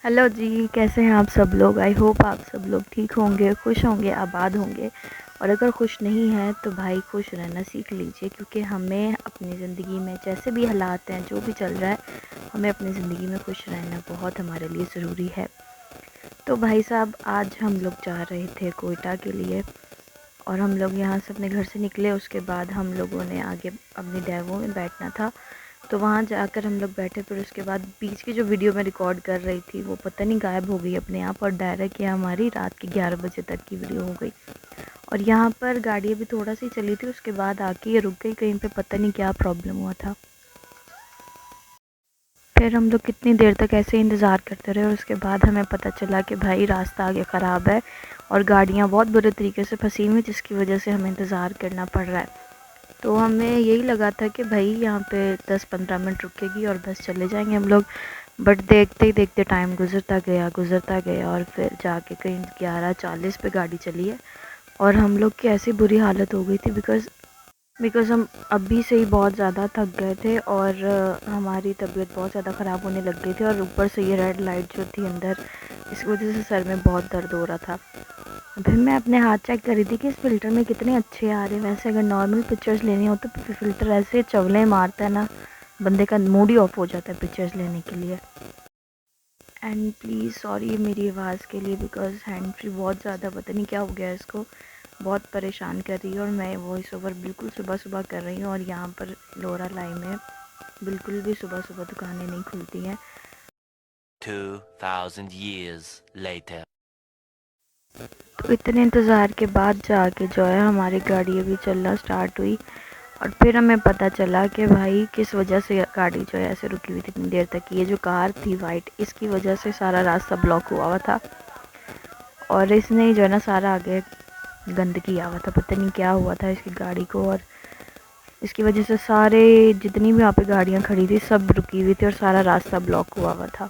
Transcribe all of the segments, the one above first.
Hello जी, कैसे हैं आप सब लोग। आई होप आप सब लोग ठीक होंगे, खुश होंगे, आबाद होंगे। और अगर खुश नहीं हैं तो भाई खुश रहना सीख लीजिए, क्योंकि हमें अपनी ज़िंदगी में जैसे भी हालात हैं, जो भी चल रहा है, हमें अपनी ज़िंदगी में खुश रहना बहुत हमारे लिए ज़रूरी है। तो भाई साहब, आज हम लोग जा रहे थे कोयटा के लिए, और हम लोग यहाँ से अपने घर से निकले। उसके बाद हम लोगों ने आगे अपनी डेवो में बैठना था, तो वहाँ जाकर हम लोग बैठे। फिर उसके बाद बीच की जो वीडियो मैं रिकॉर्ड कर रही थी वो पता नहीं गायब हो गई अपने आप, और डायरेक्ट यहाँ हमारी रात के 11 बजे तक की वीडियो हो गई। और यहाँ पर गाड़ी अभी थोड़ा सी चली थी, उसके बाद आके ये रुक गई कहीं पे, पता नहीं क्या प्रॉब्लम हुआ था। फिर हम लोग कितनी देर तक ऐसे इंतज़ार करते रहे, और उसके बाद हमें पता चला कि भाई रास्ता आगे ख़राब है और गाड़ियाँ बहुत बुरे तरीके से फंसी हुई, जिसकी वजह से हमें इंतज़ार करना पड़ रहा है। तो हमें यही लगा था कि भाई यहाँ पे 10-15 मिनट रुकेगी और बस चले जाएंगे हम लोग। बट देखते ही देखते टाइम गुज़रता गया और फिर जाके कहीं 11:40 पे गाड़ी चली है। और हम लोग की ऐसी बुरी हालत हो गई थी, बिकॉज़ हम अभी से ही बहुत ज़्यादा थक गए थे, और हमारी तबीयत बहुत ज़्यादा ख़राब होने लग गई थी। और ऊपर से ये रेड लाइट जो थी अंदर, इस वजह से सर में बहुत दर्द हो रहा था। फिर मैं अपने हाथ चेक कर रही थी कि इस फ़िल्टर में कितने अच्छे आ रहे हैं। वैसे अगर नॉर्मल पिक्चर्स लेनी हो तो फ़िल्टर ऐसे चवलें मारता है ना, बंदे का मूड ही ऑफ हो जाता है पिक्चर्स लेने के लिए। एंड प्लीज़ सॉरी मेरी आवाज़ के लिए, बिकॉज़ हैंड फ्री बहुत ज़्यादा पता नहीं क्या हो गया है इसको, बहुत परेशान कर रही है। और मैं वॉइस ओवर बिल्कुल सुबह सुबह कर रही हूँ, और यहाँ पर लोरा लाई में बिल्कुल भी सुबह सुबह दुकानें नहीं खुलती हैं। 2000 years later. तो इतने इंतज़ार के बाद जाके जो है हमारी गाड़ी अभी चलना स्टार्ट हुई। और फिर हमें पता चला कि भाई किस वजह से गाड़ी जो है ऐसे रुकी हुई थी इतनी देर तक। ये जो कार थी वाइट, इसकी वजह से सारा रास्ता ब्लॉक हुआ था, और इसने ही जो है ना सारा आगे गंदगी आवा था, पता नहीं क्या हुआ था इसकी गाड़ी को। और इसकी वजह से सारे जितनी भी यहाँ पे गाड़ियाँ खड़ी थी सब रुकी हुई थी, और सारा रास्ता ब्लॉक हुआ था।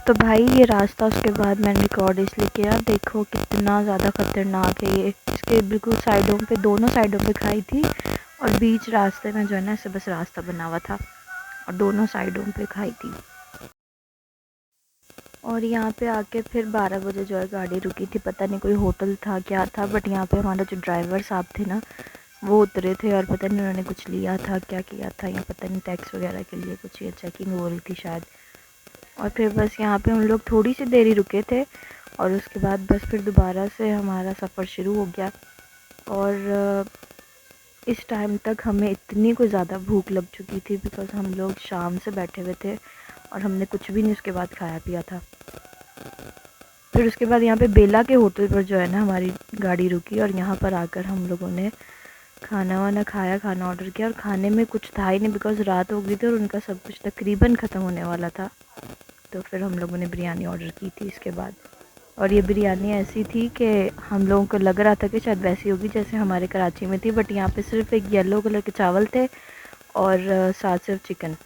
तो भाई ये रास्ता उसके बाद मैंने रिकॉर्ड इसलिए किया, देखो कितना ज़्यादा ख़तरनाक है ये। इसके बिल्कुल साइडों पे, दोनों साइडों पे खाई थी, और बीच रास्ते में जो है ना ऐसे बस रास्ता बना हुआ था, और दोनों साइडों पे खाई थी। और यहाँ पे आके फिर 12 बजे जो है गाड़ी रुकी थी, पता नहीं कोई होटल था क्या था, बट यहाँ पे हमारा जो ड्राइवर साहब थे ना वो उतरे थे, और पता नहीं उन्होंने कुछ लिया था, क्या किया था, या पता नहीं टैक्स वगैरह के लिए कुछ, या चेकिंग हो रही थी शायद। और फिर बस यहाँ पे हम लोग थोड़ी सी देरी रुके थे, और उसके बाद बस फिर दोबारा से हमारा सफ़र शुरू हो गया। और इस टाइम तक हमें इतनी कोई ज़्यादा भूख लग चुकी थी, बिकॉज़ हम लोग शाम से बैठे हुए थे और हमने कुछ भी नहीं उसके बाद खाया पिया था। फिर उसके बाद यहाँ पे बेला के होटल पर जो है ना हमारी गाड़ी रुकी, और यहाँ पर आकर हम लोगों ने खाना वाना खाया, खाना ऑर्डर किया। और खाने में कुछ था ही नहीं, बिकॉज़ रात हो गई थी और उनका सब कुछ तकरीबन ख़त्म होने वाला था। तो फिर हम लोगों ने बिरयानी ऑर्डर की थी इसके बाद। और ये बिरयानी ऐसी थी कि हम लोगों को लग रहा था कि शायद वैसी होगी जैसे हमारे कराची में थी, बट यहाँ पे सिर्फ एक येलो कलर के चावल थे, और साथ सिर्फ चिकन।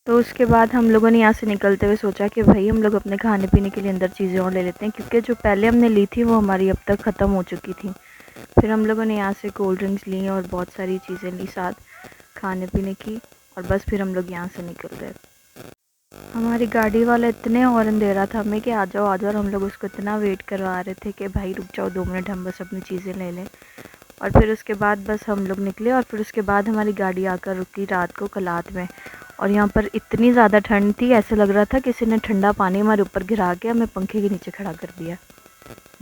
तो उसके बाद हम लोगों ने यहाँ से निकलते हुए सोचा कि भाई हम लोग अपने खाने पीने के लिए अंदर चीज़ें और ले लेते हैं, क्योंकि जो पहले हमने ली थी वो हमारी अब तक ख़त्म हो चुकी थी। फिर हम लोगों ने यहाँ से कोल्ड ड्रिंक्स ली और बहुत सारी चीज़ें ली साथ खाने पीने की, और बस फिर हम लोग यहाँ से निकल गए। हमारी गाड़ी वाला इतने हॉर्न दे रहा था हमें कि आ जाओ आ जाओ, और हम लोग उसको इतना वेट करवा रहे थे कि भाई रुक जाओ 2 मिनट, हम बस अपनी चीज़ें ले लें। और फिर उसके बाद बस हम लोग निकले, और फिर उसके बाद हमारी गाड़ी आकर रुकी रात को कलात में। और यहाँ पर इतनी ज़्यादा ठंड थी, ऐसे लग रहा था किसी ने ठंडा पानी हमारे ऊपर गिरा के हमें पंखे के नीचे खड़ा कर दिया।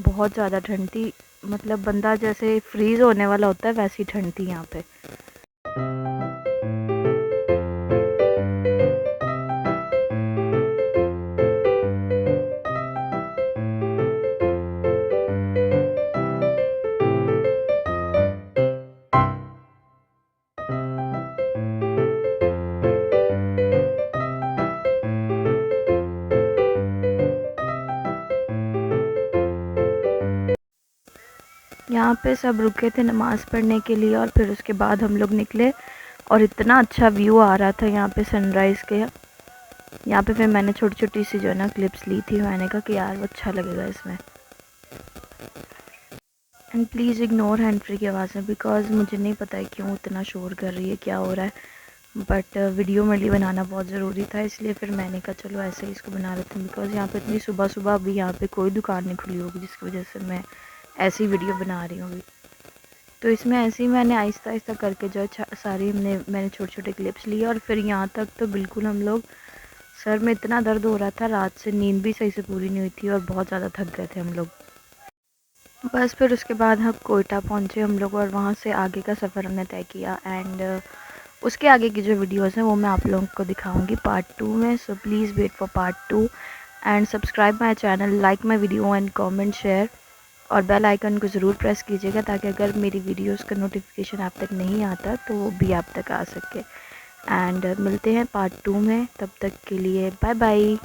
बहुत ज़्यादा ठंड थी, मतलब बंदा जैसे फ्रीज़ होने वाला होता है वैसी ठंड थी यहाँ पे। यहाँ पे सब रुके थे नमाज़ पढ़ने के लिए, और फिर उसके बाद हम लोग निकले, और इतना अच्छा व्यू आ रहा था यहाँ पे सनराइज़ के। यहाँ पे फिर मैंने छोटी छोटी सी जो है ना क्लिप्स ली थी, मैंने कहा कि यार वो अच्छा लगेगा इसमें। And please ignore hand free की आवाज़ें, बिकॉज़ मुझे नहीं पता है क्यों इतना शोर कर रही है, क्या हो रहा है। बट वीडियो मेरे लिए बनाना बहुत ज़रूरी था, इसलिए फिर मैंने कहा चलो ऐसे ही इसको बना लेते हैं। बिकॉज़ यहाँ पे इतनी सुबह सुबह अभी यहाँ पे कोई दुकान नहीं खुली होगी, जिसकी वजह से मैं ऐसी वीडियो बना रही हूँ अभी। तो इसमें ऐसे ही मैंने आहिस्ता आहिस्ता करके जो है सारी मैंने छोटे छोटे क्लिप्स लिए, और फिर यहाँ तक तो बिल्कुल हम लोग, सर में इतना दर्द हो रहा था, रात से नींद भी सही से पूरी नहीं हुई थी और बहुत ज़्यादा थक गए थे हम लोग। बस फिर उसके बाद हम कोयटा पहुँचे हम लोग, और वहाँ से आगे का सफ़र हमने तय किया। एंड उसके आगे की जो वीडियोस हैं वो मैं आप लोगों को दिखाऊंगी पार्ट 2 में। So please wait for part 2 and subscribe my channel, like my video and comment share, और बेल आइकन को ज़रूर प्रेस कीजिएगा, ताकि अगर मेरी वीडियोस का नोटिफिकेशन आप तक नहीं आता तो वो भी आप तक आ सके। एंड मिलते हैं पार्ट 2 में, तब तक के लिए बाय बाय।